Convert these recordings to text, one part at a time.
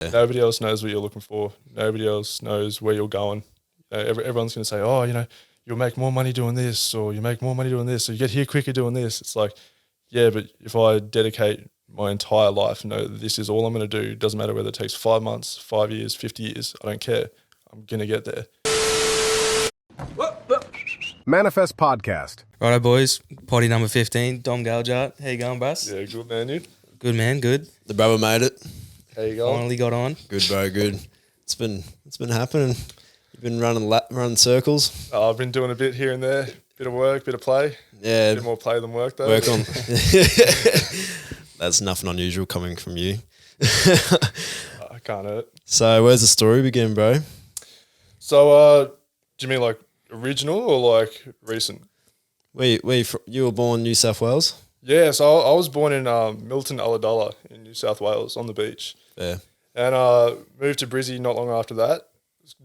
Nobody else knows what you're looking for. Nobody else knows where you're going. Everyone's going to say, oh, you'll make more money doing this, or you make more money doing this, or you get here quicker doing this. It's like, yeah, but if I dedicate my entire life, know that this is all I'm going to do, doesn't matter whether it takes 5 months, 5 years, 50 years, I don't care. I'm going to get there. Manifest Podcast. Righto, boys. Potty number 15. Dom Galjaardt. How you going, Bus? Yeah, good, man, you? Good, man. Good. The brother made it. How you going? Finally got on. Good, bro. Good. It's been happening. You've been running circles. I've been doing a bit here and there. Bit of work, bit of play. Yeah. A bit more play than work, though. Work on. That's nothing unusual coming from you. I can't hurt. So where's the story begin, bro? So, do you mean like original or like recent? You were born in New South Wales? Yeah, so I was born in Milton, Ulladulla in New South Wales on the beach. Yeah. And moved to Brizzy not long after that.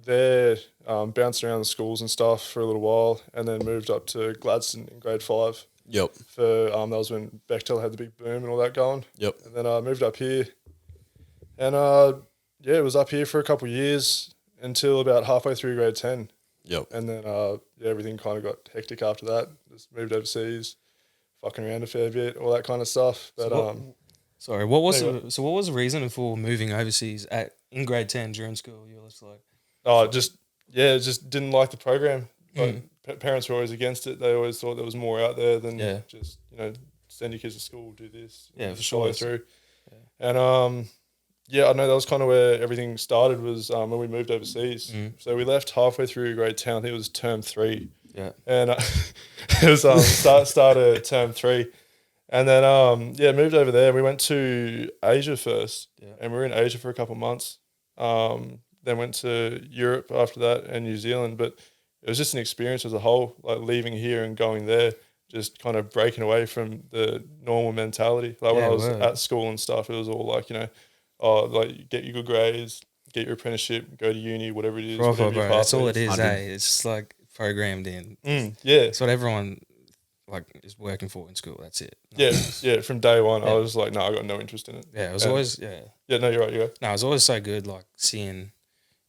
There, bounced around the schools and stuff for a little while, and then moved up to Gladstone in grade 5. Yep. For that was when Bechtel had the big boom and all that going. Yep. And then I moved up here, and it was up here for a couple of years until about halfway through grade 10. Yep. And then everything kind of got hectic after that. Just moved overseas, fucking around a fair bit, all that kind of stuff. But what was the reason for moving overseas in grade 10 during school? You were just like, just didn't like the program. Like, parents were always against it. They always thought there was more out there than just send your kids to school, do this, for sure, follow through. Yeah. And I know that was kind of where everything started was when we moved overseas. So we left halfway through grade 10. I think it was term 3. Yeah. And it was start of term 3. And then moved over there. We went to Asia first, and we were in Asia for a couple of months. Then went to Europe after that and New Zealand. But it was just an experience as a whole, like leaving here and going there, just kind of breaking away from the normal mentality. Like when I was at school and stuff, it was all like, get your good grades, get your apprenticeship, go to uni, whatever it is. Bro, that's all it is, It's just like programmed in. It's what everyone is working for in school. That's it. Yeah. From day one, I was like, no, I got no interest in it. Yeah, it was always, Yeah, no, you're right, you're right. No, it was always so good, like seeing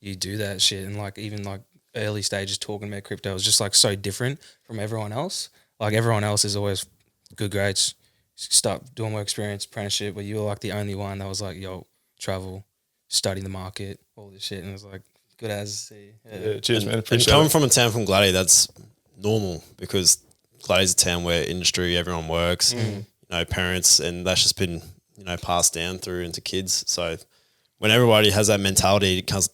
you do that shit and like even like early stages talking about crypto was just like so different from everyone else. Like everyone else is always good grades, start doing more experience, apprenticeship, but you were like the only one that was like, yo, travel, study the market, all this shit. And it was like, good as see. Yeah, cheers, man. And coming from a town from Gladdy, that's normal because Gladdy's a town where industry, everyone works, parents, and that's just been, passed down through into kids. So when everybody has that mentality, it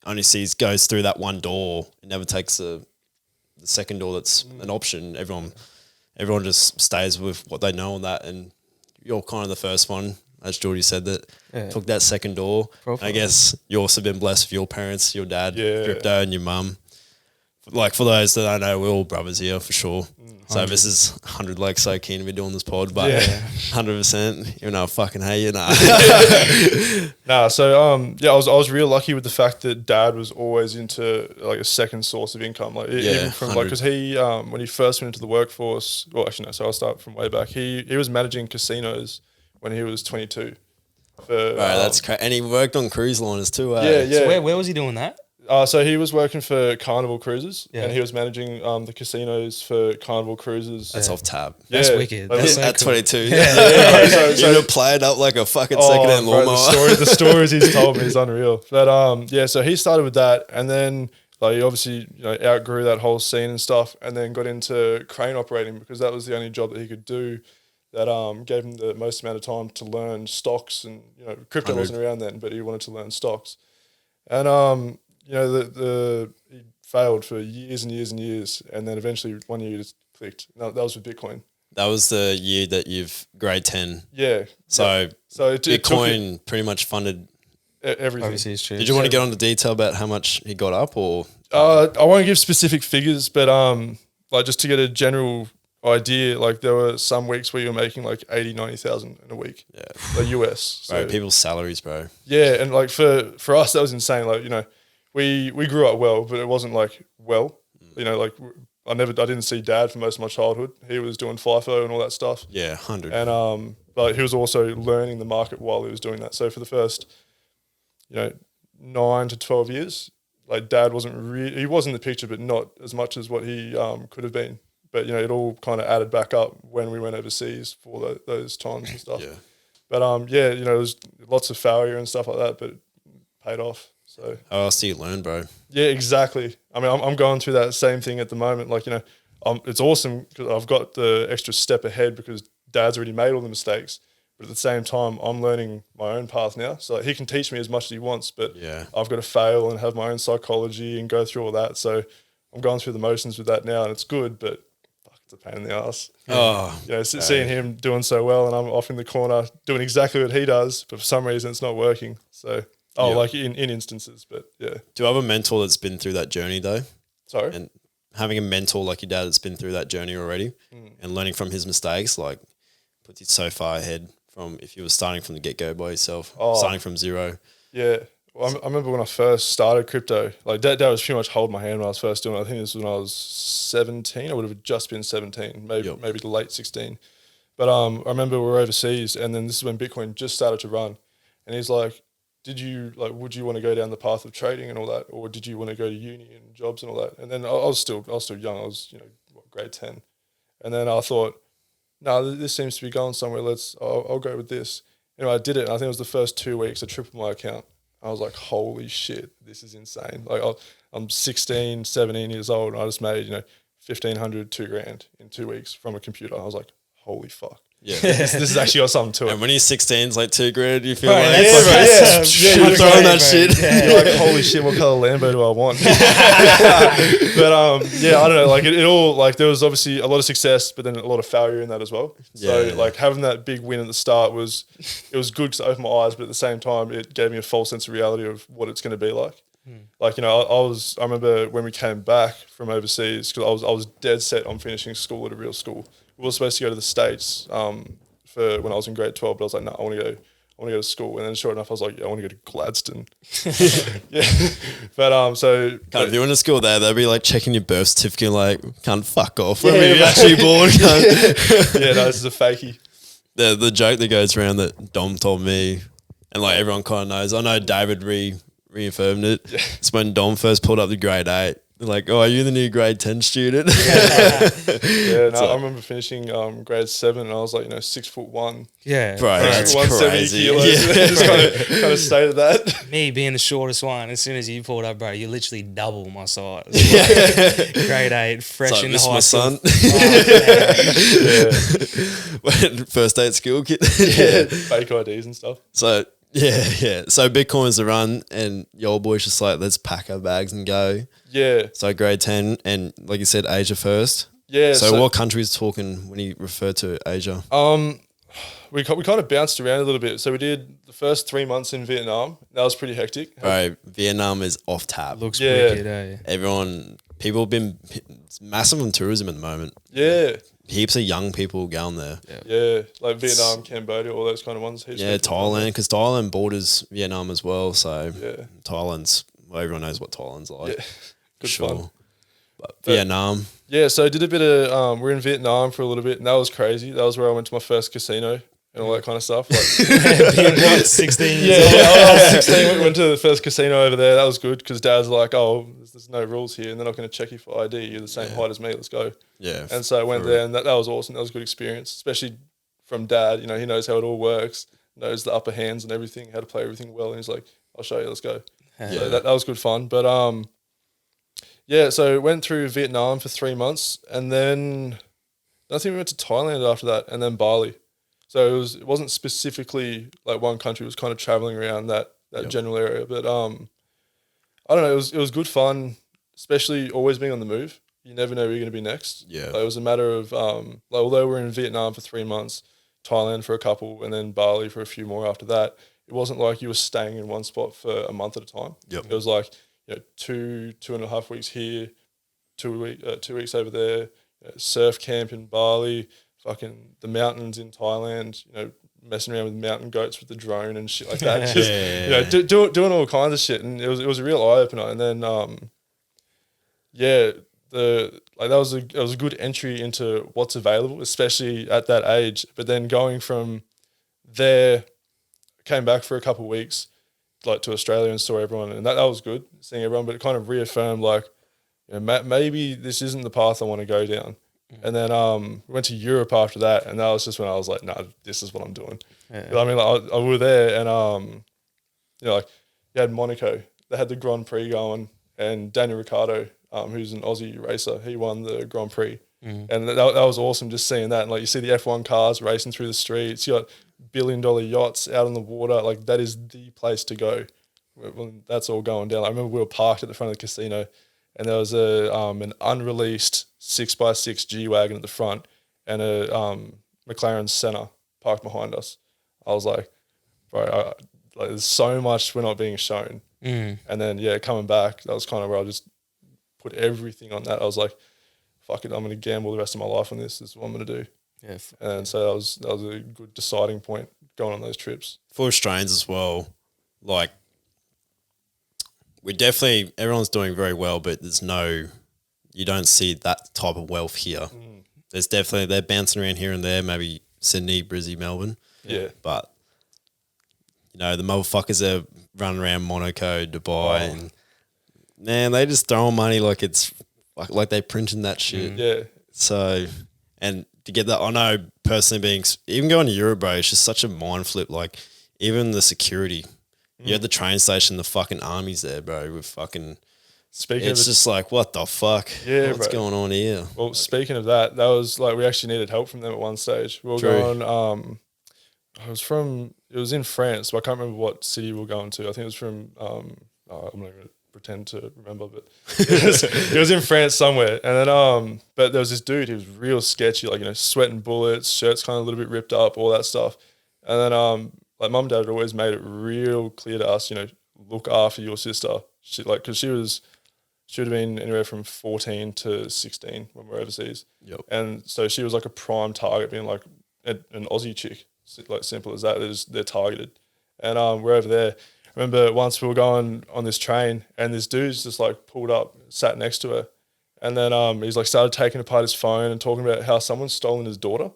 only goes through that one door, it never takes the second door that's an option. Everyone just stays with what they know on that, and you're kind of the first one, as Geordie said, that took that second door. I guess you've also been blessed with your parents, your dad, crypto, and your mum. Like for those that don't know, we're all brothers here for sure. So this is 100 like so keen to be doing this pod, but 100%, even though I fucking hate you, nah. I was real lucky with the fact that Dad was always into like a second source of income, like even from 100. Like because he when he first went into the workforce, so I'll start from way back. He was managing casinos when he was 22. That's crazy, and he worked on cruise liners too. So where was he doing that? So he was working for Carnival Cruises, and he was managing the casinos for Carnival Cruises. That's off tab. That's wicked. That's at cool. 22. You're playing up like a fucking second-hand lawnmower. The stories he's told me is unreal. But so he started with that, and then he obviously outgrew that whole scene and stuff, and then got into crane operating because that was the only job that he could do that gave him the most amount of time to learn stocks, and crypto wasn't around then, but he wanted to learn stocks, and he failed for years and years and years, and then eventually one year just clicked. That was with Bitcoin. That was the year that you've grade 10. Yeah. So Bitcoin pretty much funded everything. Obviously, it's true. Did you want to get into detail about how much he got up, or? I won't give specific figures, but just to get a general idea, like there were some weeks where you were making like 80, 90,000 in a week. Yeah. Like US. So, people's salaries, bro. Yeah, and like for us that was insane. Like, we grew up well, but it wasn't like well. I didn't see Dad for most of my childhood. He was doing FIFO and all that stuff. Yeah, 100. And but he was also learning the market while he was doing that. So for the first 9 to 12 years. Like Dad he was in the picture, but not as much as what he could have been. But it all kind of added back up when we went overseas for those times and stuff. Yeah. But there was lots of failure and stuff like that, but it paid off. So How else do you learn, bro? yeah, exactly. I mean, I'm going through that same thing at the moment. Like it's awesome because I've got the extra step ahead because Dad's already made all the mistakes. But at the same time, I'm learning my own path now. So he can teach me as much as he wants, but I've got to fail and have my own psychology and go through all that. So I'm going through the motions with that now, and it's good, but fuck, it's a pain in the ass. Oh, Seeing him doing so well, and I'm off in the corner doing exactly what he does, but for some reason it's not working. So, like in instances, but yeah. Do you have a mentor that's been through that journey though? Sorry? And having a mentor like your dad that's been through that journey already and learning from his mistakes, like puts you so far ahead from if you were starting from the get-go by yourself, starting from zero. Yeah. Well, I remember when I first started crypto, like Dad was pretty much holding my hand when I was first doing it. I think this was when I was 17. I would have just been 17, maybe late 16. But I remember we were overseas, and then this is when Bitcoin just started to run. And he's like, would you want to go down the path of trading and all that? Or did you want to go to uni and jobs and all that? And then I was still young. I was, grade 10. And then I thought, no, this seems to be going somewhere. I'll go with this. I did it. And I think it was the first 2 weeks I tripled my account. I was like, holy shit, this is insane. Like I'm 16, 17 years old, and I just made, 1,500, $2,000 in 2 weeks from a computer. I was like, holy fuck. Yeah. This has actually got something to it. And when you're 16, it's like $2,000, you feel Bro, like, that's throwing that shit. Yeah. You're like, holy shit, what color Lambo do I want? But I don't know. Like it all, like there was obviously a lot of success, but then a lot of failure in that as well. So like having that big win at the start was good because it opened my eyes, but at the same time, it gave me a false sense of reality of what it's going to be like. Like, I remember when we came back from overseas, because I was dead set on finishing school at a real school. We were supposed to go to the States for when I was in grade 12, but I was like, no, I want to go to school. And then sure enough, I was like, I want to go to Gladstone. But If you went to school there, they'd be like checking your birth certificate, like, can't fuck off. When were you actually born? No, this is a fakie. The joke that goes around that Dom told me, and like everyone kind of knows, I know David reaffirmed it. It's when Dom first pulled up the grade 8. They're like, oh, are you the new grade 10 student? I remember finishing grade 7 and I was like, 6'1". Yeah. Bro, that's 170 crazy. kilos. Yeah. Just kind of stated that. Me being the shortest one, as soon as you pulled up, bro, you literally double my size. Grade 8, fresh It's like, in this high my school. son. First day at school, kid. Fake IDs and stuff. So, yeah. So Bitcoin's the run and your old boy's just like, let's pack our bags and go. Yeah. So grade 10 and like you said, Asia first. Yeah. So what countries talking when you refer to Asia? We kind of bounced around a little bit. So we did the first 3 months in Vietnam. That was pretty hectic. Bro, Vietnam is off tap. Looks wicked, eh? People have been it's massive on tourism at the moment. Yeah. Heaps of young people going there. Yeah. Like Vietnam, Cambodia, all those kind of ones. Yeah, Thailand, because Thailand borders Vietnam as well. So Yeah. everyone knows what Thailand's like. Yeah. Good fun. But Vietnam. Yeah, so I did a bit of, we're in Vietnam for a little bit, and that was crazy. That was where I went to my first casino and all that kind of stuff. Like, Being what, 16 years yeah, old? I was 16, went to the first casino over there. That was good because Dad's like, oh, there's no rules here, and they're not going to check you for ID. You're the same height as me. Let's go. Yeah. And so I went there, and that was awesome. That was a good experience, especially from Dad. You know, he knows how it all works, knows the upper hands and everything, how to play everything well. And he's like, I'll show you. Let's go. Yeah. So that was good fun. But yeah, so went through Vietnam for 3 months, and then I think we went to Thailand after that, and then Bali. So it wasn't specifically like one country. It was kind of traveling around that general area. But I don't know. It was good fun, especially always being on the move. You never know where you're going to be next. Yeah. Like, it was a matter of like, although we're in Vietnam for 3 months, Thailand for a couple, and then Bali for a few more after that. It wasn't like you were staying in one spot for a month at a time. Yep. It was like 2.5 weeks here, 2 weeks over there, surf camp in Bali, fucking the mountains in Thailand, messing around with mountain goats with the drone and shit like that. Just, doing all kinds of shit. And it was a real eye opener. And then, that was a good entry into what's available, especially at that age. But then going from there, came back for a couple of weeks, like to Australia and saw everyone, and that was good seeing everyone. But it kind of reaffirmed like, you know, maybe this isn't the path I want to go down. And then we went to Europe after that, and that was just when I was like, nah, this is what I'm doing. Yeah. I mean, like, I were there, and you know, like you had Monaco, they had the Grand Prix going, and Daniel Ricciardo, who's an Aussie racer, he won the Grand Prix. And that was awesome just seeing that. And like you see the F1 cars racing through the streets, you got billion-dollar yachts out on the water. Like that is the place to go when that's all going down. I remember we were parked at the front of the casino, and there was an unreleased 6x6 G-Wagon at the front and a McLaren Senna parked behind us. I was like, bro, like there's so much we're not being shown. And then, yeah, coming back, that was kind of where I just put everything on that. I was like, fuck it, I'm going to gamble the rest of my life on this. This is what I'm going to do. Yeah. And so that was a good deciding point going on those trips. For Australians as well, like we definitely, everyone's doing very well, but you don't see that type of wealth here. There's definitely, they're bouncing around here and there, maybe Sydney, Brisbane, Melbourne. Yeah. But, you know, the motherfuckers are running around Monaco, Dubai, and man, they just throw money like it's like they printed that shit. Yeah. So, and to get that, I know personally even going to Europe, bro, it's just such a mind flip. Like, even the security, you at the train station, the fucking army's there, bro, with fucking. It's just like, what the fuck? Yeah, what's going on here? Well, speaking of that was like, we actually needed help from them at one stage. We were going, it was in France, but I can't remember what city we were going to. I think it was from, I'm not going to pretend to remember, but it was in France somewhere. And then, but there was this dude who was real sketchy, like, you know, sweating bullets, shirt's kind of a little bit ripped up, all that stuff. And then, like, mum and dad had always made it real clear to us, you know, look after your sister. Because she would have been anywhere from 14 to 16 when we were overseas. Yep. And so she was like a prime target, being like an Aussie chick, like simple as that. They're targeted. And we're over there. I remember once we were going on this train and this dude's just like pulled up, sat next to her. And then he's like started taking apart his phone and talking about how someone's stolen his daughter.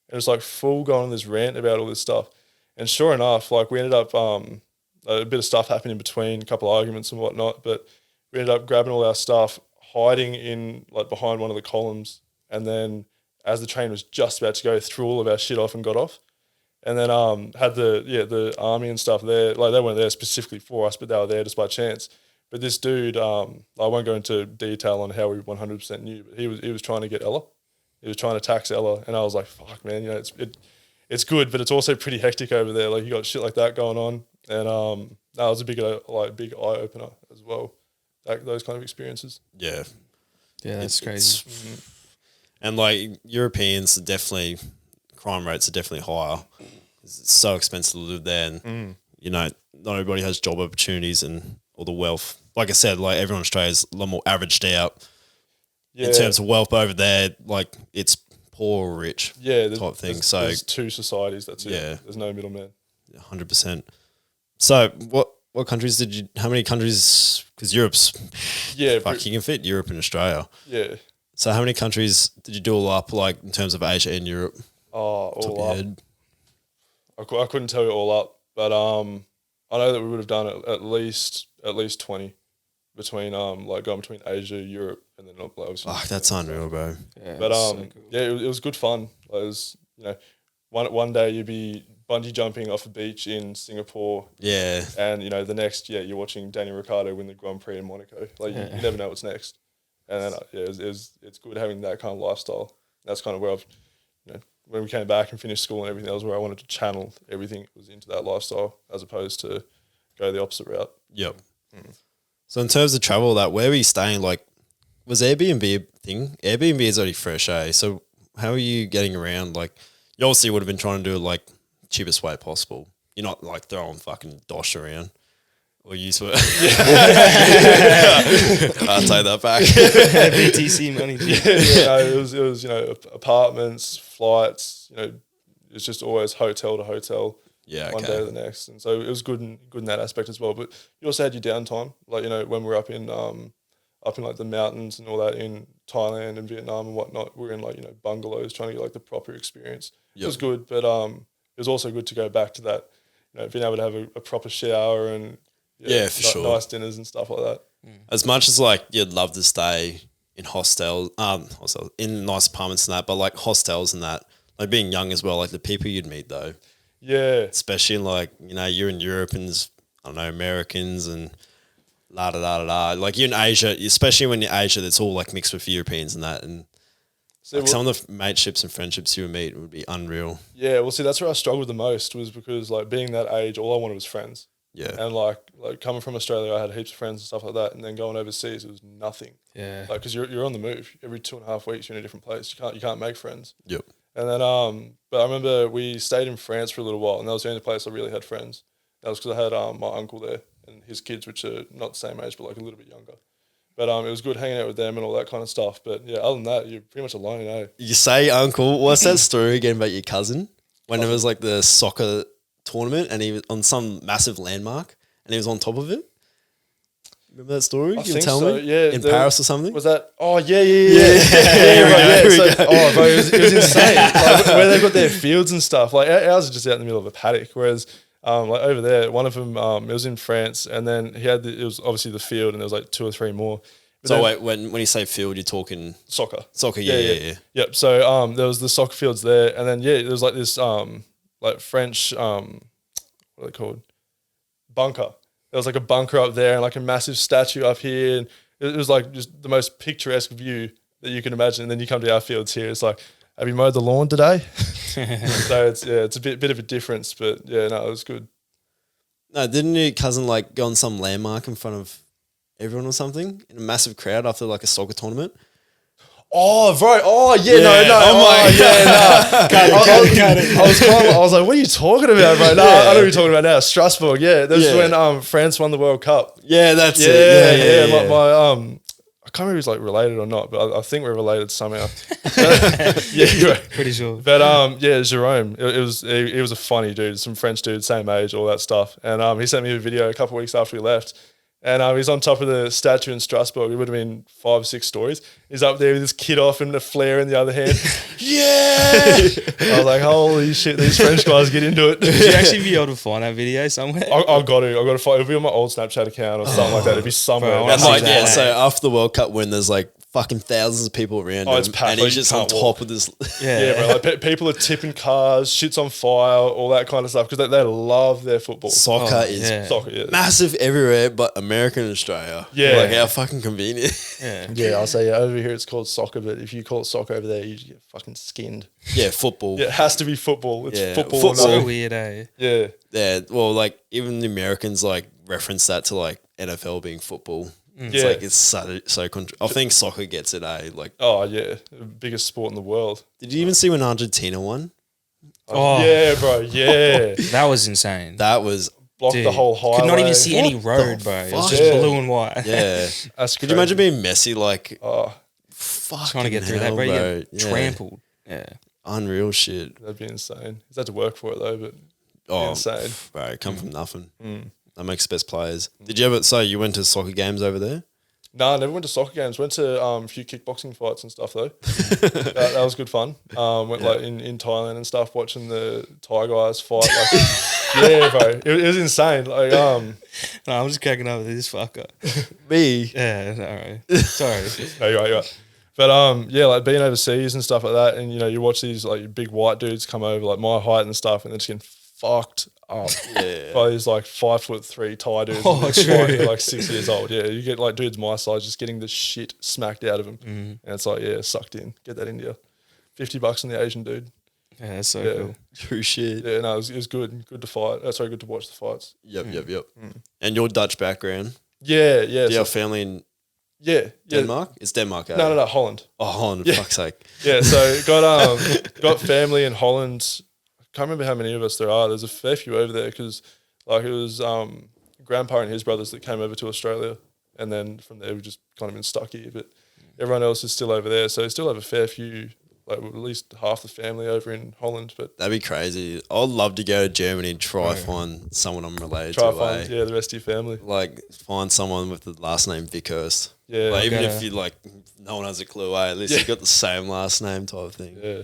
And it's like full going on this rant about all this stuff. And sure enough, like we ended up, a bit of stuff happened in between, a couple of arguments and whatnot, but we ended up grabbing all our stuff, hiding in like behind one of the columns, and then as the train was just about to go, threw all of our shit off and got off. And then had the army and stuff there. Like they weren't there specifically for us, but they were there just by chance. But this dude, I won't go into detail on how we 100% knew, but he was trying to get Ella. He was trying to tax Ella, and I was like, fuck, man, you know, it's good, but it's also pretty hectic over there. Like you got shit like that going on, and that was a big eye opener as well. Those kind of experiences. Yeah. Yeah, that's crazy. And like Europeans are definitely, crime rates are definitely higher. It's so expensive to live there, and you know, not everybody has job opportunities and all the wealth. Like I said, like everyone in Australia is a lot more averaged out in terms of wealth over there. Like it's poor or rich, type thing. So there's two societies. That's it. Yeah, there's no middleman. 100%. So what countries how many countries, because Europe's, you can fit Europe and Australia. Yeah. So how many countries did you do all up, like in terms of Asia and Europe? Oh, all up. I couldn't tell you all up, but I know that we would have done at least 20 between like going between Asia, Europe, and then obviously. Oh, that's unreal, bro. Yeah, but so cool. Yeah, it was good fun. Like, it was, you know, one day you'd be bungee jumping off a beach in Singapore. Yeah. And, you know, the next, you're watching Daniel Ricciardo win the Grand Prix in Monaco. Like, you never know what's next. And then, it's good having that kind of lifestyle. That's kind of where I've, you know, when we came back and finished school and everything, that was where I wanted to channel everything that was into that lifestyle as opposed to go the opposite route. Yep. So in terms of travel, where were you staying? Like, was Airbnb a thing? Airbnb is already fresh, eh? So how are you getting around? Like, you obviously would have been trying to do it like cheapest way possible. You're not like throwing fucking dosh around. Or you swear. I'll take that back. BTC money. It was you know, apartments, flights. You know, it's just always hotel to hotel. Yeah, one day to the next, and so it was good in that aspect as well. But you also had your downtime, like, you know, when we were up in like the mountains and all that in Thailand and Vietnam and whatnot. We were in like, you know, bungalows trying to get like the proper experience. Yep. It was good, but it was also good to go back to that. You know, being able to have a proper shower and Yeah, for sure. Nice dinners and stuff like that. As much as like you'd love to stay in hostels, in nice apartments and that, but like hostels and that, like being young as well, like the people you'd meet though, Yeah. especially like, you're in Europe and there's, I don't know, Americans and la da da da da. Like you're in Asia, especially when you're in Asia, that's all like mixed with Europeans and that. And See, like some of the mateships and friendships you would meet would be unreal. yeah, well, see, that's where I struggled the most was because like being that age, all I wanted was friends. Yeah. And like coming from Australia, I had heaps of friends and stuff like that. And then going overseas, it was nothing. Yeah. Like, because you're on the move. Every 2.5 weeks, you're in a different place. You can't make friends. Yep. And then, but I remember we stayed in France for a little while, and that was the only place I really had friends. That was because I had my uncle there and his kids, which are not the same age, but like a little bit younger. But it was good hanging out with them and all that kind of stuff. But yeah, other than that, you're pretty much alone, You say uncle. What's that story again about your cousin? When it was like the soccer tournament and he was on some massive landmark and he was on top of it? Remember that story? I You think tell so, me? yeah. In Paris or something? Was that? Oh, yeah. Oh, bro, it was insane. Like, where they've got their fields and stuff. Like ours is just out in the middle of a paddock, whereas like over there, one of them, it was in France, and then it was obviously the field, and there was like 2 or 3 more. But So then, wait, when you say field, you're talking soccer. soccer? Yeah. Yep. So there was the soccer fields there, and then there was like this like French what are they called? Bunker. There was like a bunker up there and like a massive statue up here, and it was like just the most picturesque view that you can imagine. And then you come to our fields here, it's like, have you mowed the lawn today? So it's a bit of a difference, but yeah, no, it was good. No, didn't your cousin like go on some landmark in front of everyone or something in a massive crowd after like a soccer tournament? Oh, right. Oh, yeah, no. I was like, what are you talking about, bro? No, I know what you're talking about now. Strasbourg, yeah. That was when France won the World Cup. Yeah, that's it. Yeah. My I can't remember if he's like related or not, but I think we're related somehow. Yeah, right. Pretty sure. But yeah, Jerome, he was a funny dude, some French dude, same age, all that stuff. And he sent me a video a couple of weeks after we left. And he's on top of the statue in Strasbourg. It would have been 5 or 6 stories. He's up there with his kid off and a flare in the other hand. Yeah! I was like, holy shit, these French guys get into it. Did you actually be able to find that video somewhere? I've got to find. It'll be on my old Snapchat account or something like that. It'll be somewhere. Bro, That's See like, that. so after the World Cup when there's like fucking thousands of people around him it's packed, and like, he's you just on can't top walk. of this. Yeah, bro. Like people are tipping cars, shit's on fire, all that kind of stuff because they love their football. Soccer is Soccer, yeah. massive everywhere but America and Australia. Yeah. Like how fucking convenient. Yeah, I'll say over here it's called soccer, but if you call it soccer over there, you just get fucking skinned. Yeah, football. Yeah, it has to be football. It's Yeah, football. football. So No. weird, eh? Yeah. Yeah, well, like even the Americans like reference that to like NFL being football. It's Yeah. like it's so. I think soccer gets it. Like, Oh yeah, the biggest sport in the world. did you even see when Argentina won? Oh, Yeah, bro. Yeah, that was insane. That was blocked Dude, the whole highway. could not even see any What road, the bro. It fuck? was just Yeah. blue and white. yeah. That's Could you imagine being Messi? Like, Oh, fuck, Trying to get through that, bro. You get trampled. Yeah. Unreal shit. that'd be insane. He's had to work for it though, but Oh, insane. bro, come from nothing. That makes the best players. Did you ever? So you went to soccer games over there? No, I never went to soccer games. Went to a few kickboxing fights and stuff though. that was good fun. Went like in Thailand and stuff, watching the Thai guys fight. Like, yeah, bro, it was insane. Like, No, I'm just cracking up with this fucker. Me. Yeah, all right. Sorry. no, you're right. But yeah, like being overseas and stuff like that, and you watch these like big white dudes come over, like my height and stuff, and they're just getting fucked up by these like 5'3" Thai dudes, Oh, and true. they're like 6 years old. Yeah, you get like dudes my size just getting the shit smacked out of them, and it's like sucked in. Get that India, $50 on the Asian dude. Yeah, that's so Yeah. cool. True shit. Yeah, no, it was good. Good to fight. Sorry, good to watch the fights. Yep. And your Dutch background? Yeah. Do you So, have family in yeah. Denmark? It's Denmark. Eh? No, Holland. Oh, Holland. For fuck's sake. Yeah, so got family in Holland. I can't remember how many of us there are. There's a fair few over there because like it was grandpa and his brothers that came over to Australia, and then from there we've just kind of been stuck here. But everyone else is still over there, so we still have a fair few, like at least half the family over in Holland. But That'd be crazy. I'd love to go to Germany and try find someone I'm related try to. to find Eh? the rest of your family. Like find someone with the last name Vickhurst. Yeah, Like, even Okay. if you like, no one has a clue. Eh? At least you got the same last name type of thing. yeah.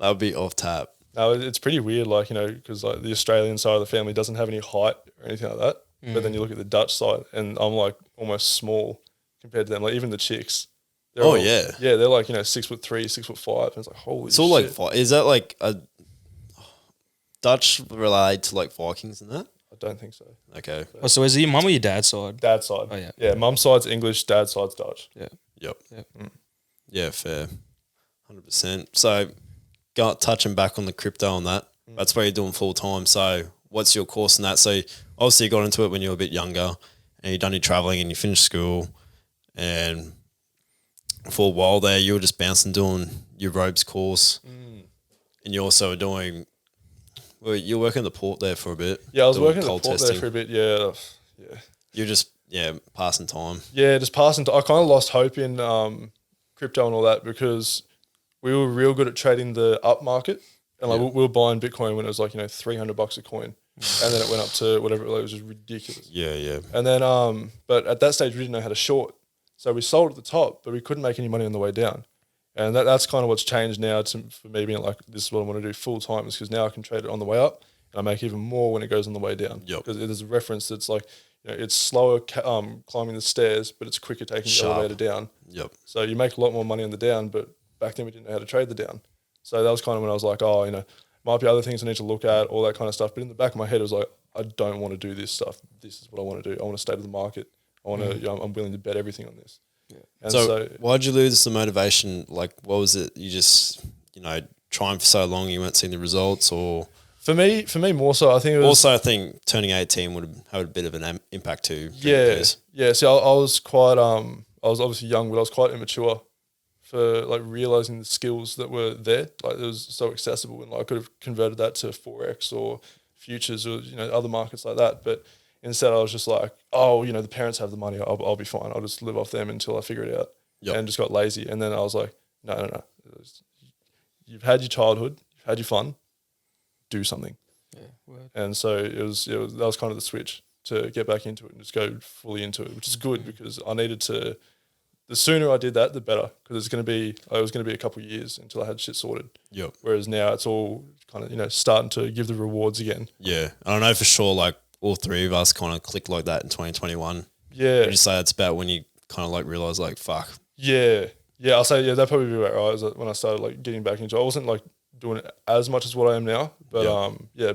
That would be off tap. No, it's pretty weird, like because like the Australian side of the family doesn't have any height or anything like that. But then you look at the Dutch side, and I'm like almost small compared to them. Like even the chicks. They're yeah. Yeah, they're like, 6'3", 6'5". And it's like, holy It's all shit. like, is that like a Dutch related to like Vikings and that? I don't think so. Okay. Oh, so is it your mum or your dad's side? Dad's side. Oh, yeah. Yeah, mum's side's English, dad's side's Dutch. Yeah. Yep. Yep. Yeah, fair. 100%. So, touching back on the crypto on that, that's where you're doing full time. So, what's your course in that? So, obviously, you got into it when you were a bit younger and you've done your traveling and you finished school. And for a while there, you were just bouncing doing your ropes course. And you also were doing, well, you were working at the port there for a bit. Yeah, I was doing working at the cold port there testing. for a bit. Yeah. You're just, passing time. Yeah, just passing. I kind of lost hope in crypto and all that because we were real good at trading the up market, and like we were buying Bitcoin when it was like $300 a coin, and then it went up to whatever it was just ridiculous. Yeah. And then but at that stage we didn't know how to short, so we sold at the top, but we couldn't make any money on the way down, and that's kind of what's changed now for me being like, this is what I want to do full time, is because now I can trade it on the way up, and I make even more when it goes on the way down. Yep. Because there's a reference that's like, it's slower climbing the stairs, but it's quicker taking the elevator down. Yep. So you make a lot more money on the down, but back then we didn't know how to trade the down. So that was kind of when I was like, might be other things I need to look at, all that kind of stuff. But in the back of my head, it was like, I don't want to do this stuff. This is what I want to do. I want to stay to the market. I want to. I'm willing to bet everything on this. Yeah. And So why'd you lose the motivation? Like, what was it? You just, trying for so long, you weren't seeing the results, or? For me more so, I think it was. Also, I think turning 18 would have had a bit of an impact too. Yeah. See, I was quite. I was obviously young, but I was quite immature for like realizing the skills that were there. Like it was so accessible, and like I could have converted that to Forex or futures or other markets like that. But instead, I was just like, the parents have the money. I'll be fine. I'll just live off them until I figure it out. Yep. And just got lazy. And then I was like, no. You've had your childhood. You've had your fun. Do something. Yeah. Word. And so it was that was kind of the switch to get back into it and just go fully into it, which is good because I needed to. The sooner I did that, the better, because it was going to be a couple of years until I had shit sorted. Yep. Whereas now it's all kind of starting to give the rewards again. Yeah. I don't know for sure, like all three of us kind of clicked like that in 2021. Yeah. Would you say that's about when you kind of like realize like, fuck. Yeah. I'll say that'd probably be about right. Was when I started like getting back into it. I wasn't like doing it as much as what I am now, but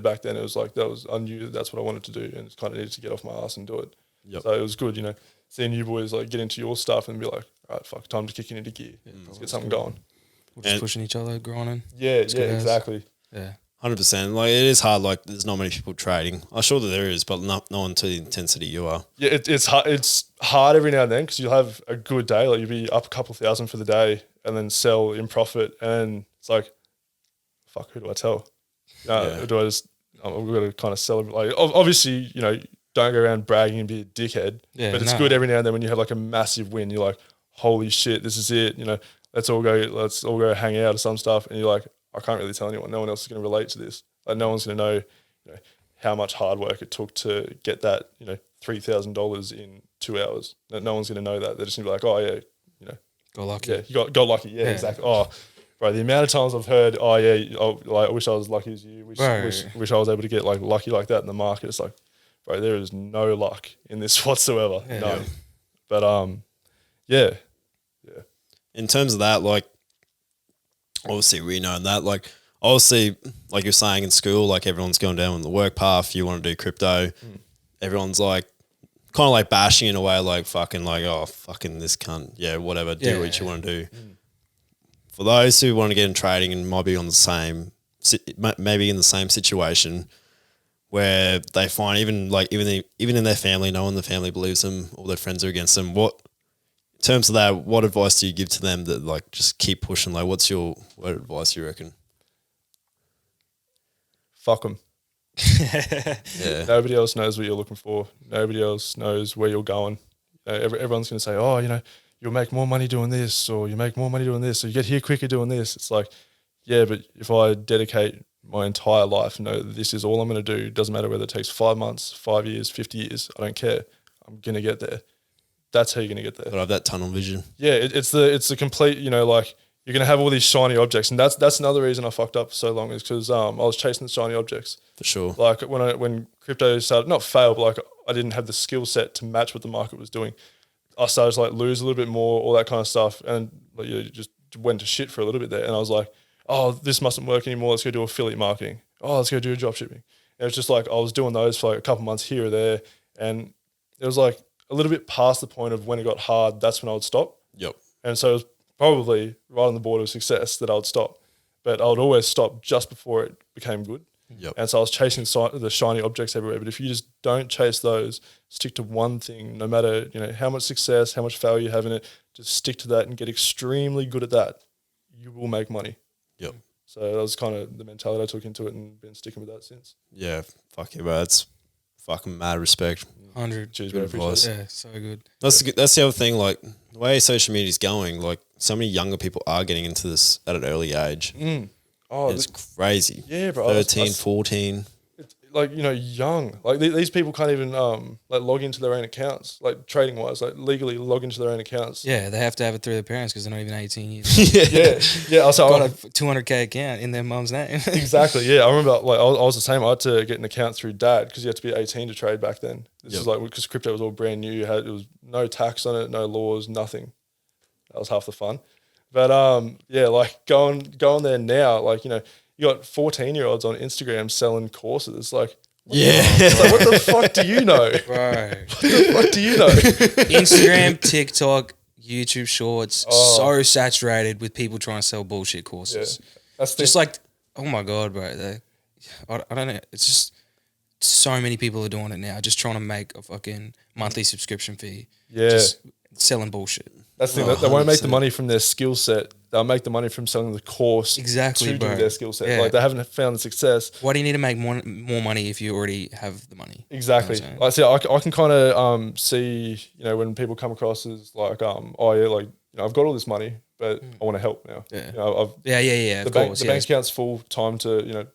back then it was like I knew that's what I wanted to do, and it's kind of needed to get off my ass and do it. Yep. So it was good, seeing you boys like get into your stuff and be like, all right, fuck, time to kick it into gear. Let's get something going. We're just pushing each other, grinding. Yeah, exactly. Yeah. 100%. Like it is hard. Like there's not many people trading. I'm sure that there is, but not no one to the intensity you are. Yeah, it's hard. It's hard every now and then because you'll have a good day, like you'll be up a couple thousand for the day, and then sell in profit, and it's like, fuck, who do I tell? Do I just? I've got to kind of celebrate. Like obviously, don't go around bragging and be a dickhead. Yeah, but it's good every now and then when you have like a massive win. You're like, holy shit, this is it. Let's all go hang out or some stuff, and you're like, I can't really tell anyone. No one else is going to relate to this. Like no one's going to know, how much hard work it took to get that, $3,000 in 2 hours. No one's going to know that. They're just going to be like, oh yeah, Got lucky. yeah, you got lucky. Yeah, exactly. Oh, bro, the amount of times I've heard, oh yeah, I wish I was as lucky as you. Wish I was able to get like lucky like that in the market. It's like, bro, there is no luck in this whatsoever. Yeah. No. But yeah. In terms of that, like obviously we know that, like obviously like you're saying in school, like everyone's going down the work path. You want to do crypto. Everyone's like kind of like bashing in a way, like fucking like, oh fucking this cunt. Yeah, whatever. Do what you want to do. For those who want to get in trading and might be on the same, maybe in the same situation where they find even in their family, no one in the family believes them, all their friends are against them. In terms of that, what advice do you give to them that like just keep pushing? Like, what advice you reckon? Fuck them. Yeah. Nobody else knows what you're looking for. Nobody else knows where you're going. Everyone's going to say, oh, you'll make more money doing this, or you make more money doing this, or you get here quicker doing this. It's like, yeah, but if I dedicate my entire life, this is all I'm going to do. It doesn't matter whether it takes 5 months, 5 years, 50 years. I don't care. I'm going to get there. That's how you're going to get there. Gotta have that tunnel vision. Yeah, it's the complete, like you're gonna have all these shiny objects, and that's another reason I fucked up for so long is because I was chasing the shiny objects. For sure. Like when crypto started, not fail, but like I didn't have the skill set to match what the market was doing. I started to like lose a little bit more, all that kind of stuff, and like, just went to shit for a little bit there. And I was like, oh, this mustn't work anymore. Let's go do affiliate marketing. Oh, let's go do drop shipping. And it was just like I was doing those for like a couple months here or there, and it was like a little bit past the point of when it got hard. That's when I would stop. Yep. And so it was probably right on the border of success that I would stop, but I would always stop just before it became good. Yep. And so I was chasing the shiny objects everywhere. But if you just don't chase those, stick to one thing, no matter how much success, how much failure you have in it, just stick to that and get extremely good at that. You will make money. Yep. So that was kind of the mentality I took into it, and been sticking with that since. Yeah, fuck you, bro. That's fucking mad respect. 100. Cheers, Good bro. Appreciate it. Yeah, so good. That's the other thing. Like the way social media is going, like so many younger people are getting into this at an early age. Oh, It's crazy. Yeah, bro. 13, 14. It's like, young. Like these people can't even like log into their own accounts, like trading wise, like legally log into their own accounts. Yeah, they have to have it through their parents because they're not even 18 years. Yeah. I was Got a 200K account in their mum's name. exactly. Yeah, I remember like I was the same. I had to get an account through dad because you had to be 18 to trade back then. This is like because crypto was all brand new. It was no tax on it, no laws, nothing. That was half the fun. But yeah, like going there now, like you got 14-year-olds on Instagram selling courses. Like, what the fuck do you know? Bro. What the fuck do you know? Instagram, TikTok, YouTube Shorts, so saturated with people trying to sell bullshit courses. Yeah. That's Just like, oh my God, bro. I don't know. It's just so many people are doing it now, just trying to make a fucking monthly subscription fee. Yeah. Just selling bullshit. That's the thing. They won't make the money from their skill set. They'll make the money from selling the course Exactly, to bro. do their skill set. Yeah. Like they haven't found the success. Why do you need to make more money if you already have the money? Exactly. You know what I'm Like, I can kind of see, when people come across as like, oh yeah, like I've got all this money, but I want to help now. Yeah. The Of bank, course. the bank account's full. Time to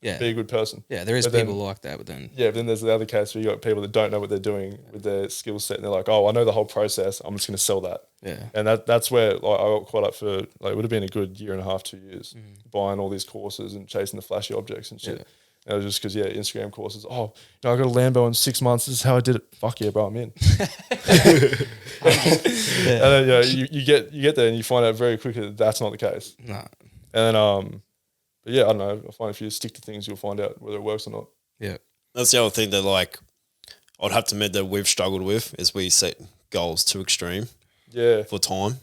yeah. be a good person. Yeah, there is But then- people like that, but then Yeah, but then there's the other case where you got people that don't know what they're doing with their skill set, and they're like, "Oh, I know the whole process. I'm just going to sell that." yeah. And that's where like, I got caught up for like it would have been a good year and a half, 2 years, buying all these courses and chasing the flashy objects and shit. Yeah. And it was just because Instagram courses. Oh, I got a Lambo in 6 months. This is how I did it. Fuck yeah, bro, I'm in. And then you get there and you find out very quickly that that's not the case. Nah. And then but yeah, I don't know. I find if you stick to things, you'll find out whether it works or not. Yeah. That's the other thing that like I'd have to admit that we've struggled with is we set goals too extreme Yeah, for time.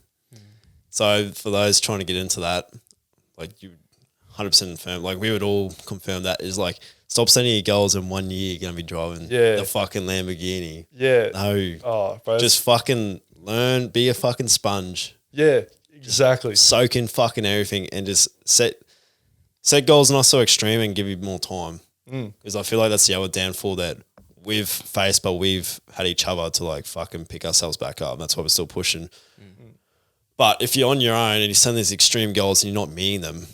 So for those trying to get into that, like you 100% confirm, like we would all confirm that is like stop setting your goals in 1 year you're going to be driving the fucking Lamborghini. yeah. No. Oh, bro. Just fucking learn, be a fucking sponge. yeah, exactly. Soak in fucking everything and just set goals not so extreme and give you more time. Because I feel like that's the other downfall that we've faced, but we've had each other to like fucking pick ourselves back up. And that's why we're still pushing. But if you're on your own and you set these extreme goals and you're not meeting them,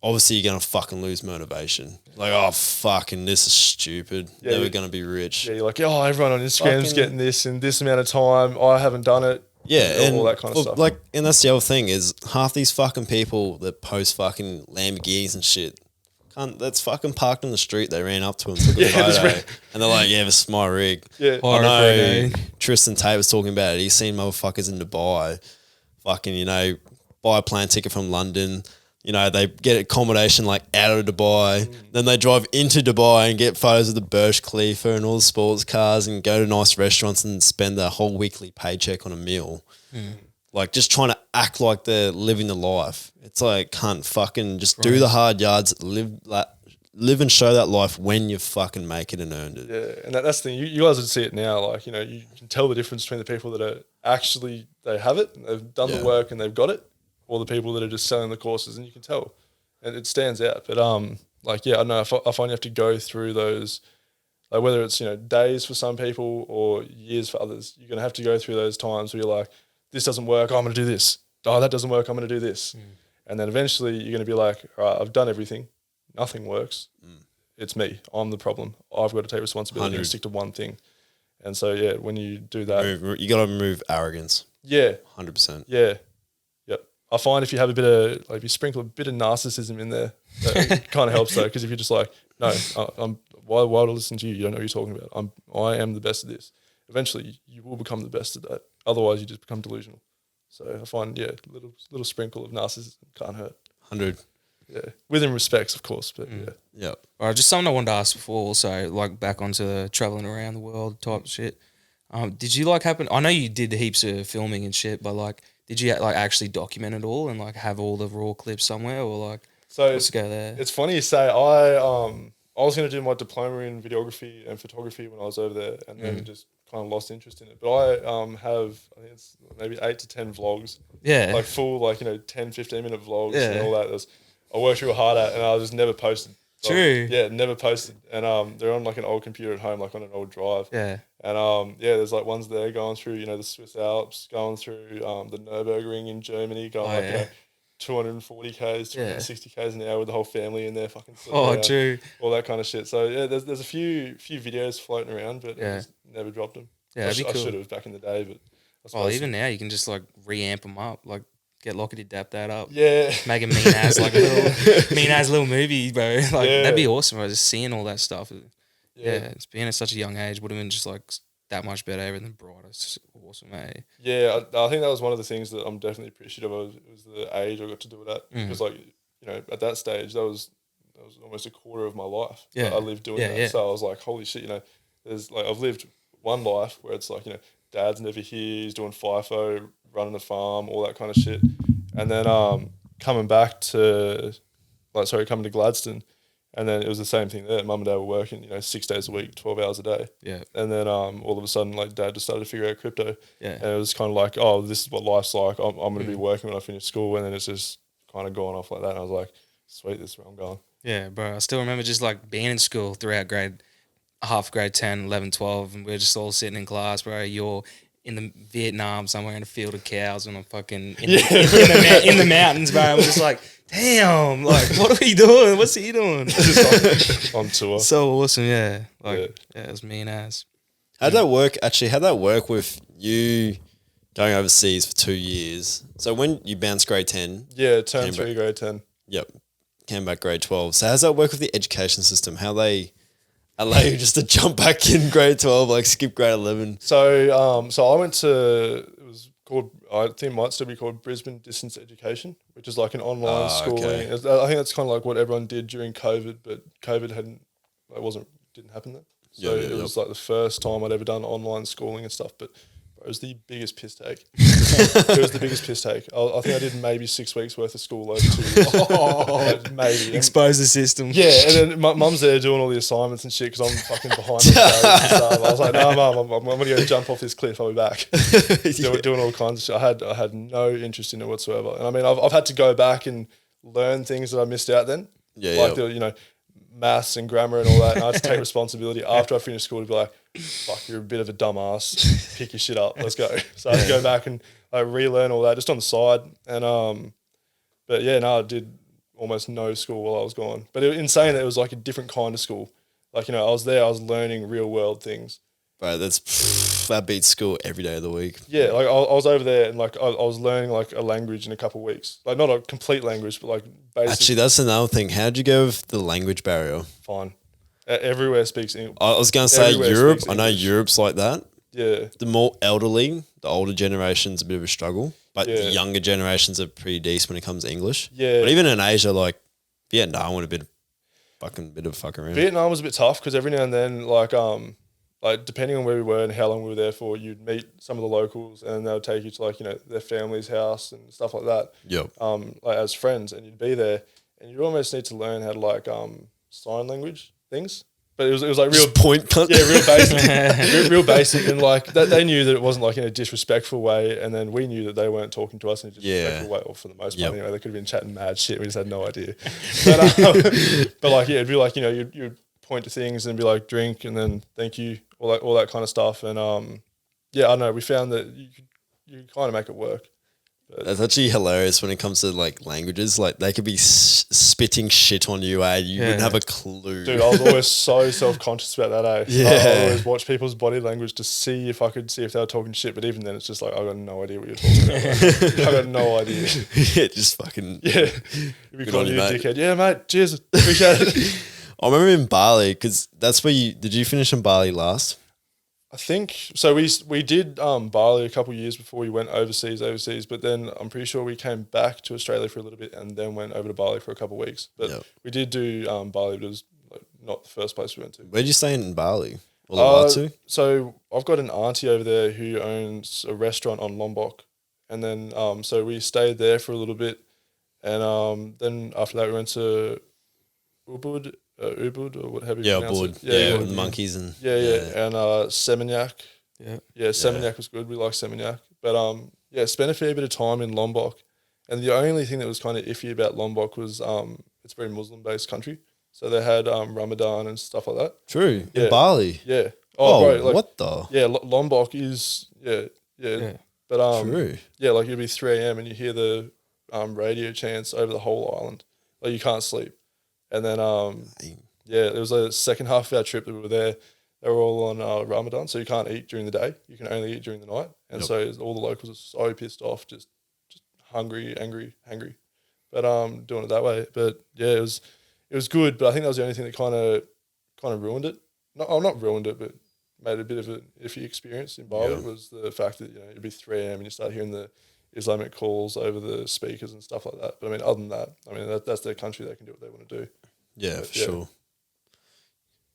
obviously you're going to fucking lose motivation. Like, oh, fucking this is stupid. Never going to be rich. Yeah, you're like, oh, everyone on Instagram's Fucking- getting this in this amount of time. I haven't done it. Yeah, and all that kind of stuff. Like, and that's the other thing is half these fucking people that post fucking Lamborghinis and shit, that's fucking parked on the street. They ran up to him, took a photo, and they're like, "Yeah, this is my rig." Yeah. I know. Tristan Tate was talking about it. He's seen motherfuckers in Dubai, fucking buy a plane ticket from London. They get accommodation like out of Dubai. Then they drive into Dubai and get photos of the Burj Khalifa and all the sports cars and go to nice restaurants and spend their whole weekly paycheck on a meal. Like just trying to act like they're living the life. It's like, cunt, fucking just do the hard yards, live and show that life when you fucking make it and earned it. Yeah, and that's the thing. You guys would see it now. Like, you can tell the difference between the people that are actually, they have it, and they've done the work and they've got it, or the people that are just selling the courses, and you can tell. And it stands out. But, I don't know, I find you have to go through those, like whether it's, days for some people or years for others, you're going to have to go through those times where you're like, this doesn't work, I'm going to do this. Oh, that doesn't work, I'm going to do this. And then eventually you're going to be like, all right, I've done everything. Nothing works. It's me. I'm the problem. I've got to take responsibility 100. and stick to one thing. And so, when you do that. You got to remove arrogance. Yeah. 100%. Yeah. Yep. I find if you have a bit of like, if you sprinkle a bit of narcissism in there, that kind of helps though. Because if you're just like, no, I'm why to listen to you? You don't know what you're talking about. I am the best at this. Eventually, you will become the best at that. Otherwise, you just become delusional. So I find little sprinkle of narcissism can't hurt. 100. Yeah, within respects, of course, but yeah. Yeah. All right, just something I wanted to ask before. Also, like back onto the traveling around the world type shit. Did you like happen? I know you did heaps of filming and shit, but like, did you like actually document it all and like have all the raw clips somewhere, or like? So let's go there. It's funny you say. I was going to do my diploma in videography and photography when I was over there, and then just kind of lost interest in it. But I have, I think it's maybe 8 to 10 vlogs. Yeah. Like full, like, 10, 15-minute vlogs and all that. I worked real hard at, and I just never posted. So, True. Yeah, never posted. And they're on like an old computer at home, like on an old drive. Yeah. And there's like ones there going through, the Swiss Alps, going through the Nürburgring in Germany, going 240 k's, 260 k's an hour with the whole family in there, fucking. True. All that kind of shit. So yeah, there's a few videos floating around, but I just never dropped them. Yeah, that'd be cool. I should have back in the day, but. Even now you can just like reamp them up, like get Lockie to dap that up. Yeah. Make a mean ass like a little movie, bro. Like that'd be awesome, bro. Just seeing all that stuff. Yeah, it's being at such a young age would have been just like that much better, everything brighter. It's just awesome, eh? Yeah, I think that was one of the things that I'm definitely appreciative of. It was the age I got to do it at, because like at that stage that was almost a quarter of my life. Yeah, I lived doing that. Yeah. So I was like, holy shit, there's like I've lived one life where it's like dad's never here, he's doing FIFO, running a farm, all that kind of shit, and then coming to Gladstone. And then it was the same thing there. Mum and dad were working, 6 days a week, 12 hours a day. Yeah. And then all of a sudden, like, dad just started to figure out crypto. Yeah. And it was kind of like, oh, this is what life's like. I'm going to be working when I finish school. And then it's just kind of going off like that. And I was like, sweet, this is where I'm going. Yeah, bro. I still remember just like being in school throughout grade 10, 11, 12. And we're just all sitting in class, bro. You're in the Vietnam somewhere in a field of cows and I'm fucking in the mountains, bro. I'm just like, damn, like, what are we doing? What's he doing? Just on tour. So awesome, yeah. Like, it was mean ass. How'd that work, actually? How'd that work with you going overseas for 2 years? So when you bounced grade 10. Yeah, term 3, grade 10. Yep. Came back grade 12. So how's that work with the education system? How they allow you just to jump back in grade 12, like skip grade 11? So I went to, it was called, I think it might still be called Brisbane Distance Education, which is like an online schooling. Okay. I think that's kind of like what everyone did during COVID, but COVID didn't happen then. So it was like the first time I'd ever done online schooling and stuff, but it was the biggest piss take. It was the biggest piss take. I think I did maybe 6 weeks worth of school over 2 years. Maybe. Expose the system. Yeah, and then mum's there doing all the assignments and shit because I'm fucking behind the grades and stuff. I was like, no, mum, I'm going to go jump off this cliff. I'll be back. Doing all kinds of shit. I had no interest in it whatsoever. And I mean, I've had to go back and learn things that I missed out then. Yeah, the maths and grammar and all that. And I had to take responsibility after I finished school to be like, fuck, you're a bit of a dumbass. Pick your shit up. Let's go. So I had to go back and relearn all that just on the side. And but yeah, no, I did almost no school while I was gone. But in saying that, it was like a different kind of school. Like, I was there, I was learning real world things. Bro, that beats school every day of the week. Yeah, like I was over there and like I was learning like a language in a couple of weeks. Like not a complete language, but like basic. Actually, that's another thing. How'd you go with the language barrier? Fine. Everywhere speaks English. I was going to say Europe. I know Europe's like that. Yeah. The more elderly, the older generation's a bit of a struggle. But the younger generations are pretty decent when it comes to English. Yeah. But even in Asia, like Vietnam went a bit of fuck around. Vietnam was a bit tough because every now and then, like depending on where we were and how long we were there for, you'd meet some of the locals and they'll take you to like, their family's house and stuff like that. Yep. Like as friends, and you'd be there and you'd almost need to learn how to like sign language things. But it was like real just point punch. Yeah, real basic. real basic, and like they knew that it wasn't like in a disrespectful way, and then we knew that they weren't talking to us in a disrespectful way, or for the most part anyway. They could have been chatting mad shit. We just had no idea. But like it'd be like you'd point to things and be like drink and then thank you, all that kind of stuff. And I don't know. We found that you kind of make it work. That's actually hilarious when it comes to like languages. Like they could be spitting shit on you, and you wouldn't have a clue. Dude, I was always so self-conscious about that, eh? Yeah. I always watch people's body language to see if they were talking shit, but even then it's just like, I got no idea what you're talking about. I got no idea. Yeah, just fucking... Yeah. You'd be Good calling on you you, a mate. dickhead. Yeah, mate, cheers. Appreciate it. I remember in Bali, because that's where did you finish in Bali last? I think so. We did Bali a couple of years before we went overseas, but then I'm pretty sure we came back to Australia for a little bit and then went over to Bali for a couple of weeks. But we did do Bali, but it was like, not the first place we went to. Where did you stay in Bali? Uluwatu? So I've got an auntie over there who owns a restaurant on Lombok, and then so we stayed there for a little bit, and then after that we went to Ubud or whatever. Yeah, Ubud. Yeah, with monkeys and... And Seminyak. Yeah. Seminyak was good. We like Seminyak. But spent a fair bit of time in Lombok. And the only thing that was kind of iffy about Lombok was it's a very Muslim-based country. So they had Ramadan and stuff like that. True. Yeah. In Bali? Yeah. Oh, bro, what the? Yeah, Lombok is, yeah. But True. yeah, like it'd be 3 a.m. and you hear the radio chants over the whole island. Like you can't sleep. And then, it was the second half of our trip that we were there. They were all on Ramadan, so you can't eat during the day. You can only eat during the night. And so all the locals are so pissed off, just hungry, angry. But doing it that way. But yeah, it was good. But I think that was the only thing that kind of ruined it. Not ruined it, but made it a bit of an iffy experience in Bali was the fact that it'd be 3 a.m. and you start hearing the Islamic calls over the speakers and stuff like that. But I mean, other than that, that's their country. They can do what they want to do. Yeah, for sure.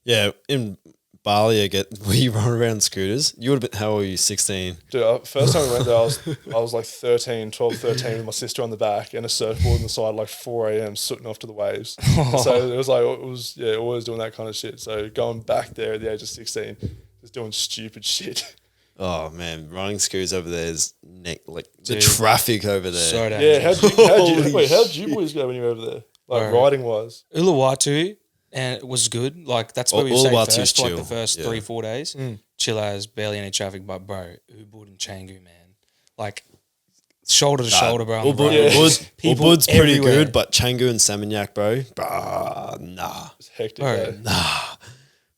Yeah, in Bali, where you run around scooters. You would have been, how old were you, 16? Dude, first time we went there, I was like 13 with my sister on the back and a surfboard on the side, like 4 a.m. sooting off to the waves. So it was always doing that kind of shit. So going back there at the age of 16, just doing stupid shit. Oh man, running scooters over there is the traffic over there. So Yeah, how'd you boys go when you were over there? Like riding wise? Uluwatu, and it was good. Like that's where we stayed Uluwatu's first, like the chill. first 3-4 days. Chill as, barely any traffic, but bro, Ubud and Canggu, man, like shoulder to shoulder, bro. Ubud's pretty everywhere. good, but Canggu and Seminyak, bro, nah. It's hectic, Bro.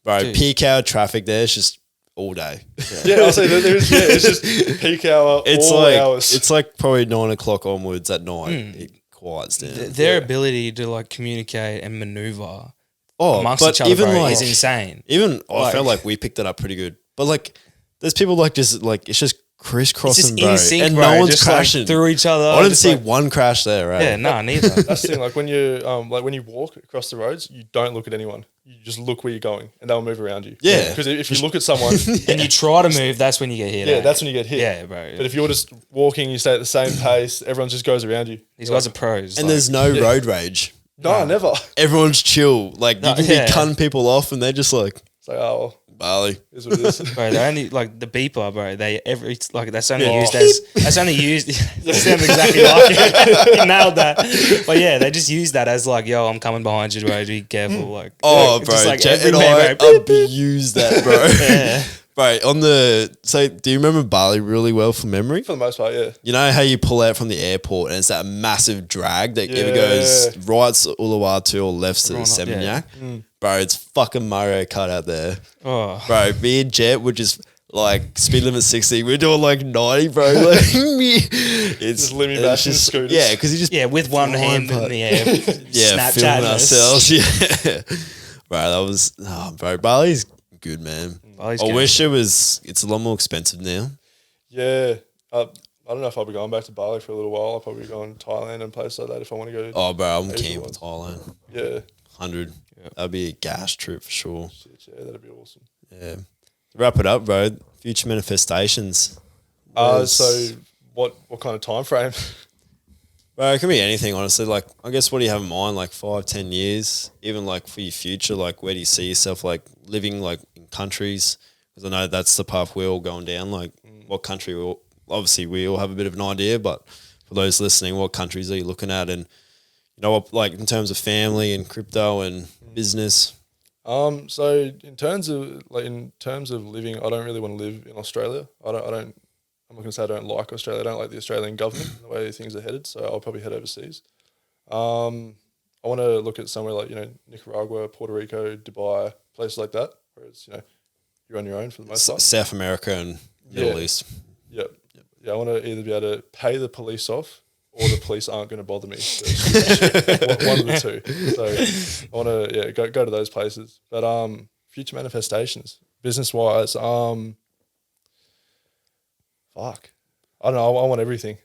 Bro, Dude. peak hour traffic there is just all day. Yeah, I'll say it's just peak hour, hours. It's like probably 9 o'clock onwards at night. It quiets down. Their ability to like communicate and maneuver Oh, amongst but each other, even bro, like is insane. I felt like we picked it up pretty good. But like, there's people like just like it's just crisscrossing, It's just bro, in sync, and bro, no one's just, crashing like, through each other. I didn't just, see like- one crash there, right? Yeah, nah, neither. That's the thing. Like when you walk across the roads, you don't look at anyone. You just look where you're going, and they'll move around you. Yeah. Because if you look at someone, And you try to move, that's when you get hit. yeah, eh? that's when you get hit. Yeah, bro. But if you're just walking, you stay at the same pace, everyone just goes around you. These guys are pros. And like- there's no road rage. No, never. Everyone's chill. Like you can yeah. be cutting people off, and they're just like It's like, oh, well, Bali. is what it is. Bro, they only like the beeper, bro. That's only Yeah. used as that's only used. That sounds exactly like it. You nailed that. But yeah, they just use that as like, yo, I'm coming behind you, bro. Be careful. Like, Oh, like, bro, just like Jet and everywhere, I bro. abuse that, bro. Yeah. Bro, so do you remember Bali really well from memory? For the most part, yeah. You know how you pull out from the airport and it's that massive drag that either Yeah. goes right to Uluwatu or left to Right, yeah. Seminyak? Bro, it's fucking Mario Kart out there. Oh, Bro, me and Jet would just like speed limit 60. We're doing like 90, bro. Like, it's Just limmy bashing just, scooters. yeah, because you just yeah, with one hand in the air, yeah, Snapchat filming ourselves. Yeah, bro, that was bro. Bali's good, man. Bali's I good. wish it's a lot more expensive now. Yeah. I don't know if I'll be going back to Bali for a little while. I'll probably be going to Thailand and places like that if I want to go. Oh, bro, I'm Asian keen for ones. Thailand. Yeah. 100. That'd be a gas trip for sure. Shit, yeah, that'd be awesome. Yeah. Wrap it up, bro. Future manifestations. So what kind of time frame? Bro, it can be anything, honestly. Like, I guess what do you have in mind? Like 5-10 years, even like for your future. Like, where do you see yourself like living like in countries? Because I know that's the path we're all going down. Like, what country? Obviously, we all have a bit of an idea, but for those listening, what countries are you looking at? And you know, what, like in terms of family and crypto and business. So in terms of living, I don't really want to live in Australia. I'm I'm not going to say I don't like Australia. I don't like the Australian government and the way things are headed. So I'll probably head overseas. I want to look at somewhere like, Nicaragua, Puerto Rico, Dubai, places like that, where it's, you're on your own for the most part. South America and Middle East. Yep. Yeah, I want to either be able to pay the police off or the police aren't going to bother me. So one of the two. So I want to go to those places. But future manifestations, business-wise, fuck. I don't know. I want everything.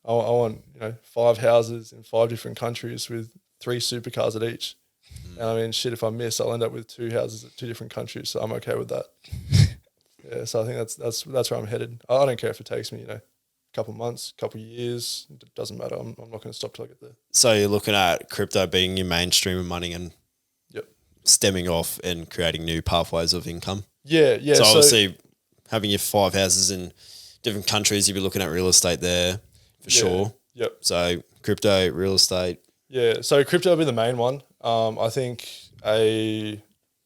I want 5 houses in 5 different countries with 3 supercars at each. And I mean, shit, if I miss, I'll end up with 2 houses at 2 different countries. So I'm okay with that. Yeah, so I think that's where I'm headed. I don't care if it takes me, a couple months, couple years. It doesn't matter. I'm not going to stop till I get there. So you're looking at crypto being your mainstream of money and stemming off and creating new pathways of income. Yeah. So obviously having your 5 houses in different countries, you'd be looking at real estate there for sure. Yep. So crypto, real estate. Yeah. So crypto will be the main one. I think a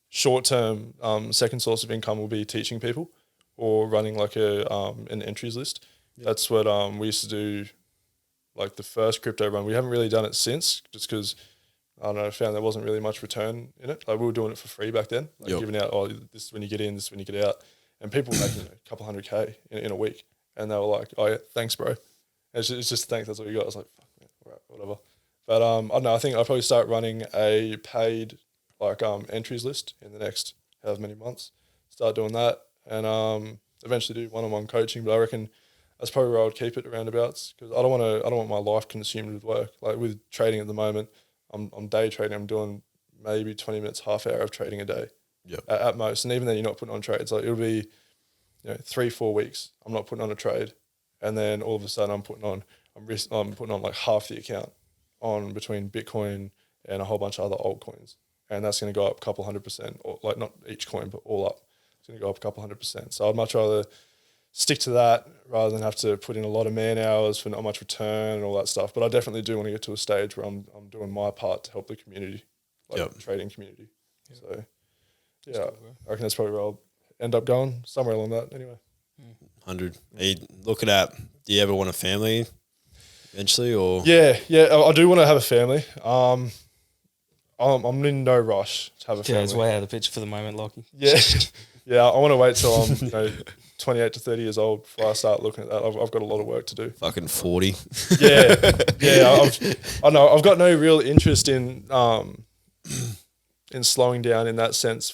short-term second source of income will be teaching people or running like an entries list. That's what we used to do, like the first crypto run. We haven't really done it since, just because I don't know, I found there wasn't really much return in it. Like we were doing it for free back then, like giving out, this is when you get in, this is when you get out, and people were making a couple $100K in a week, and they were like, "Oh yeah, thanks, bro." And it's just thanks. That's what you got. I was like, "Fuck, man, all right, whatever." But I don't know. I think I'll probably start running a paid entries list in the next however many months. Start doing that, and eventually do one-on-one coaching. But I reckon that's probably where I would keep it roundabouts, because I don't want my life consumed with work. Like with trading at the moment, I'm day trading. I'm doing maybe 20 minutes, half hour of trading a day, at most. And even then, you're not putting on trades. Like it'll be 3-4 weeks. I'm not putting on a trade, and then all of a sudden I'm putting on like half the account on between Bitcoin and a whole bunch of other altcoins, and that's going to go up a couple 100%, or like not each coin but all up. It's going to go up a couple 100%. So I'd much rather stick to that rather than have to put in a lot of man hours for not much return and all that stuff. But I definitely do want to get to a stage where I'm doing my part to help the community, like the trading community. So I reckon that's probably where I'll end up going, somewhere along that anyway. 100. Are you looking at, do you ever want a family eventually, or? Yeah, I do want to have a family. I'm in no rush to have a family. Yeah, it's way out of the picture for the moment, Lockie. Yeah, I want to wait till I'm 28 to 30 years old before I start looking at that. I've got a lot of work to do. Fucking 40. I know. I've got no real interest in slowing down in that sense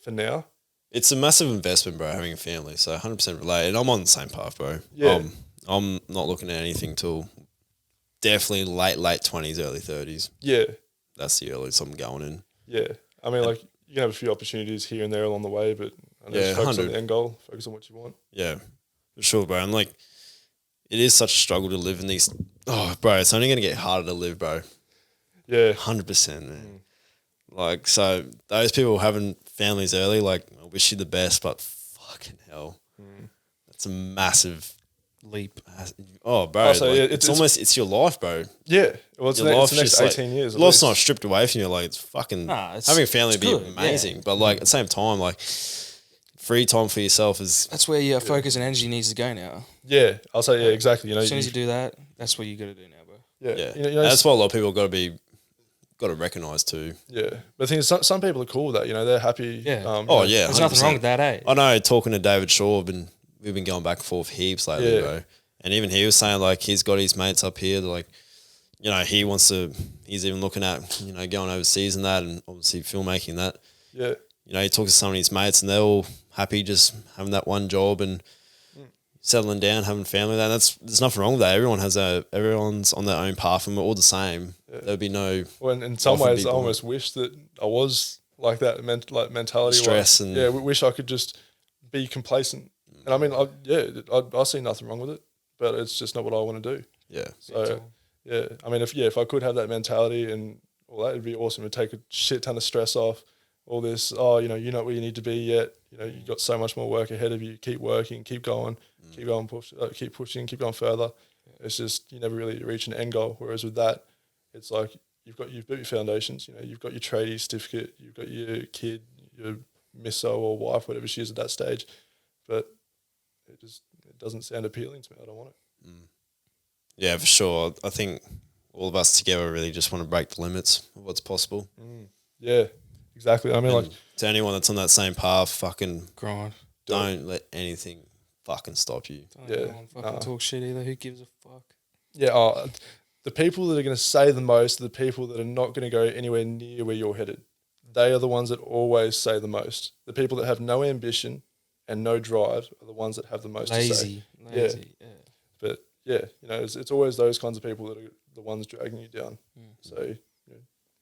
for now. It's a massive investment, bro, having a family. So 100% related. I'm on the same path, bro. Yeah. I'm not looking at anything till definitely late 20s, early 30s. Yeah. That's the earliest I'm going in. Yeah. I mean, like, you can have a few opportunities here and there along the way, but focus 100. on the end goal, focus on what you want. Yeah, for sure, bro. And like, it is such a struggle to live in these. Oh, bro, it's only going to get harder to live, bro. Yeah. 100%, man. Like, so those people having families early, like, I wish you the best, but fucking hell. That's a massive leap. Oh, bro. So like, it's your life, bro. Yeah. Well, it's the next 18 years. Life's not stripped away from you. Like, it's fucking having a family would be good, amazing. But like at the same time, like free time for yourself is that's where your focus and energy needs to go now. Yeah, I'll say exactly. As soon as you do that, that's what you got to do now, bro. Yeah. That's what a lot of people got to recognise too. Yeah, but the thing is, some people are cool with that. They're happy. Yeah. There's nothing wrong with that, eh? I know. Talking to David Shaw, we've been going back and forth heaps lately, bro. And even he was saying like he's got his mates up here that like, he's even looking at, going overseas and that, and obviously filmmaking and that. Yeah. He talks to some of his mates and they're all happy just having that one job and settling down, having family. There's nothing wrong with that. Everyone's on their own path and we're all the same. Yeah. There'd be no. Well, in some ways, I almost wish that I was like that, mentality. Stress and we wish I could just be complacent. And I mean, I see nothing wrong with it, but it's just not what I want to do. Yeah. So I mean, if I could have that mentality and all that, it'd be awesome. It'd take a shit ton of stress off. All this, you're not where you need to be yet. You've got so much more work ahead of you. Keep working, keep going, keep pushing, keep going further. It's just you never really reach an end goal. Whereas with that, it's like you've got your foundations. You've got your tradie certificate. You've got your kid, your misso or wife, whatever she is at that stage. But it doesn't sound appealing to me. I don't want it. Yeah, for sure. I think all of us together really just want to break the limits of what's possible. Yeah, exactly. I mean, And to anyone that's on that same path, fucking Grind. don't let anything fucking stop you. Don't fucking talk shit either. Who gives a fuck? Yeah, the people that are going to say the most are the people that are not going to go anywhere near where you're headed. They are the ones that always say the most. The people that have no ambition and no drive are the ones that have the most to say. Lazy. Yeah. But yeah, it's always those kinds of people that are the ones dragging you down. So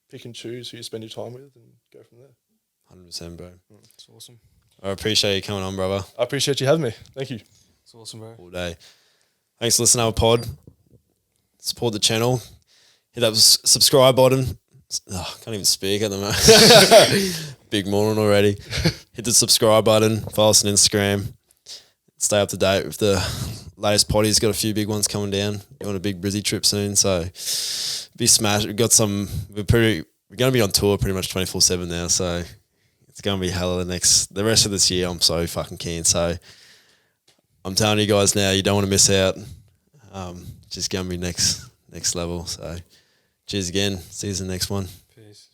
pick and choose who you spend your time with and go from there. 100%, bro. It's awesome. I appreciate you coming on, brother. I appreciate you having me. Thank you. It's awesome, bro. All day. Thanks for listening to our pod. Support the channel. Hit that subscribe button. Oh, I can't even speak at the moment. Big morning already. Hit the subscribe button. Follow us on Instagram. Stay up to date with the latest potties. Got a few big ones coming down. You're on a big Brizzy trip soon, so be smashed. We've got some. We're going to be on tour pretty much 24/7 now, so it's going to be hell of the rest of this year. I'm so fucking keen. So I'm telling you guys now, you don't want to miss out. Just going to be next level. So cheers again. See you in the next one. Peace.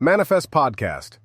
Manifest Podcast.